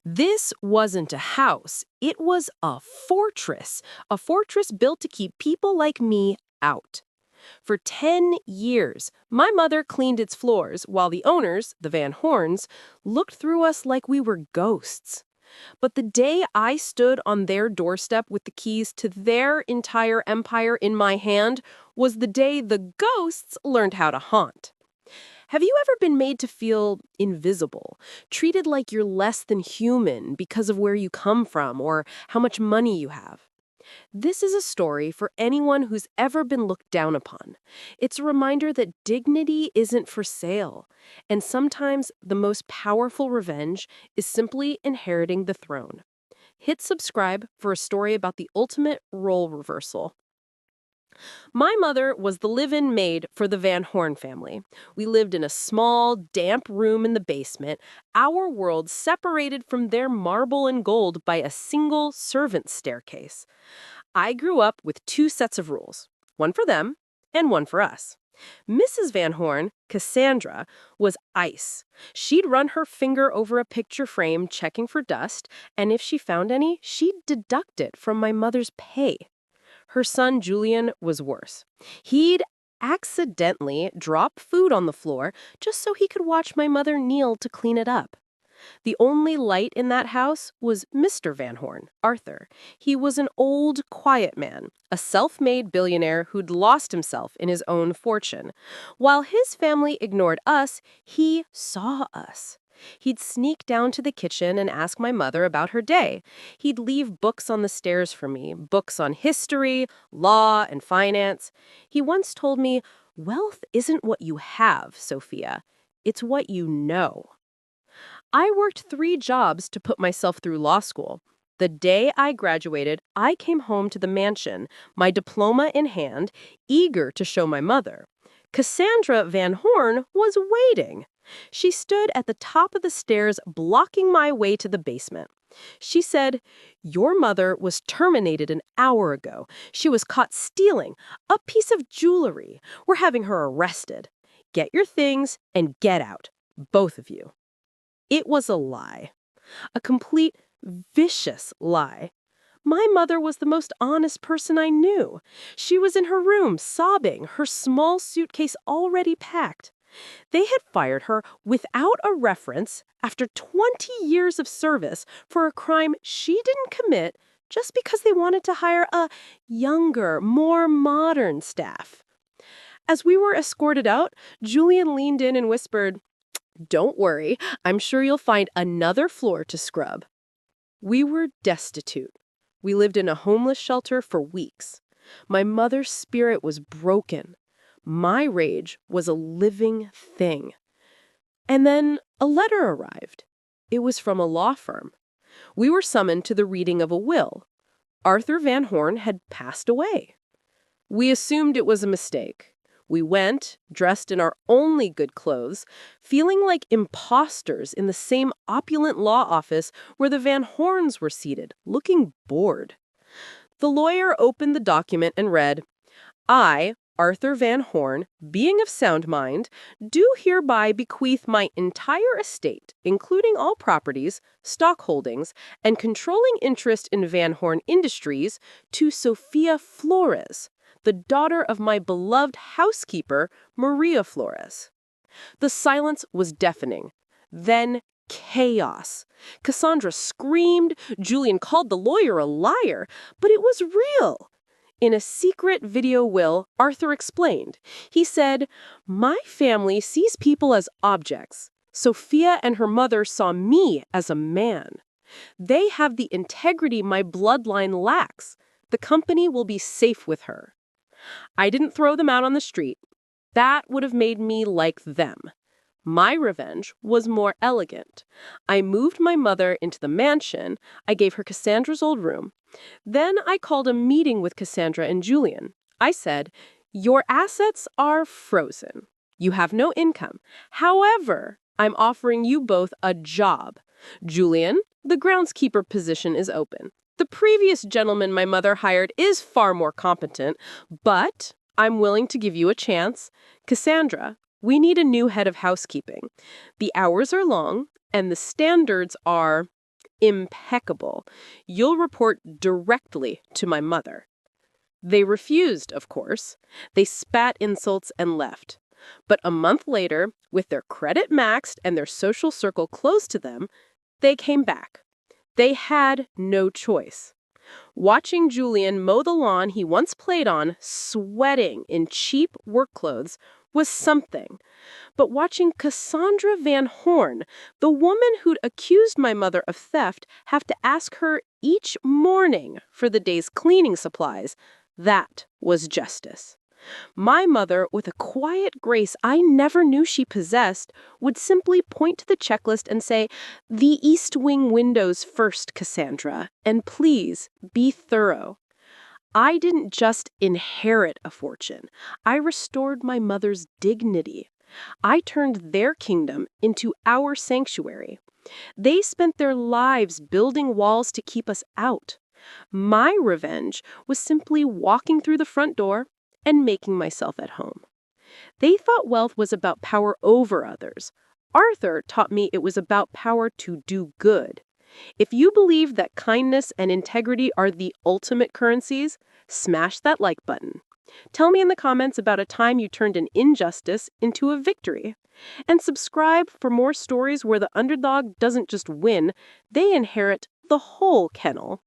This wasn't a house, it was a fortress built to keep people like me out. For 10 years, my mother cleaned its floors while the owners, the Van Horns, looked through us like we were ghosts. But the day I stood on their doorstep with the keys to their entire empire in my hand was the day the ghosts learned how to haunt. Have you ever been made to feel invisible, treated like you're less than human because of where you come from or how much money you have? This is a story for anyone who's ever been looked down upon. It's a reminder that dignity isn't for sale, and sometimes the most powerful revenge is simply inheriting the throne. Hit subscribe for a story about the ultimate role reversal. My mother was the live-in maid for the Van Horn family. We lived in a small, damp room in the basement, our world separated from their marble and gold by a single servant staircase. I grew up with two sets of rules, one for them and one for us. Mrs. Van Horn, Cassandra, was ice. She'd run her finger over a picture frame checking for dust, and if she found any, she'd deduct it from my mother's pay. Her son, Julian, was worse. He'd accidentally drop food on the floor just so he could watch my mother kneel to clean it up. The only light in that house was Mr. Van Horn, Arthur. He was an old, quiet man, a self-made billionaire who'd lost himself in his own fortune. While his family ignored us, he saw us. He'd sneak down to the kitchen and ask my mother about her day. He'd leave books on the stairs for me, books on history, law, and finance. He once told me, "Wealth isn't what you have, Sophia. It's what you know." I worked 3 jobs to put myself through law school. The day I graduated, I came home to the mansion, my diploma in hand, eager to show my mother. Cassandra Van Horn was waiting. She stood at the top of the stairs, blocking my way to the basement. She said, "Your mother was terminated an hour ago. She was caught stealing a piece of jewelry. We're having her arrested. Get your things and get out, both of you." It was a lie. A complete, vicious lie. My mother was the most honest person I knew. She was in her room, sobbing, her small suitcase already packed. They had fired her without a reference after 20 years of service for a crime she didn't commit just because they wanted to hire a younger, more modern staff. As we were escorted out, Julian leaned in and whispered, "Don't worry, I'm sure you'll find another floor to scrub." We were destitute. We lived in a homeless shelter for weeks. My mother's spirit was broken. My rage was a living thing. And then a letter arrived. It was from a law firm. We were summoned to the reading of a will. Arthur Van Horn had passed away. We assumed it was a mistake. We went, dressed in our only good clothes, feeling like imposters in the same opulent law office where the Van Horns were seated, looking bored. The lawyer opened the document and read, "I, Arthur Van Horn, being of sound mind, do hereby bequeath my entire estate, including all properties, stock holdings, and controlling interest in Van Horn Industries, to Sophia Flores, the daughter of my beloved housekeeper, Maria Flores." The silence was deafening. Then chaos. Cassandra screamed. Julian called the lawyer a liar, but it was real. In a secret video will, Arthur explained. He said, "My family sees people as objects. Sophia and her mother saw me as a man. They have the integrity my bloodline lacks. The company will be safe with her." I didn't throw them out on the street. That would have made me like them. My revenge was more elegant. I moved my into the mansion. I gave her Cassandra's old room. Then I called a meeting with Cassandra and Julian. I said, "Your assets are frozen. You have no income. However, I'm offering you both a job. Julian, the groundskeeper position is open. The previous gentleman my mother hired is far more competent, but I'm willing to give you a chance. Cassandra, we need a new head of housekeeping. The hours are long, and the standards are Impeccable. You'll report directly to my mother. They refused, of course. They spat insults and left. But a month later, with their credit maxed and their social circle close to them, they came back. They had no choice. Watching Julian mow the lawn he once played on, sweating in cheap work clothes, was something. But watching Cassandra Van Horn, the woman who'd accused my mother of theft, have to ask her each morning for the day's cleaning supplies, that was justice. My mother, with a quiet grace I never knew she possessed, would simply point to the checklist and say, "The East Wing windows first, Cassandra, and please be thorough." I didn't just inherit a fortune. I restored my mother's dignity. I turned their kingdom into our sanctuary. They spent their lives building walls to keep us out. My revenge was simply walking through the front door and making myself at home. They thought wealth was about power over others. Arthur taught me it was about power to do good. If you believe that kindness and integrity are the ultimate currencies, smash that like button. Tell me in the comments about a time you turned an injustice into a victory. And subscribe for more stories where the underdog doesn't just win, they inherit the whole kennel.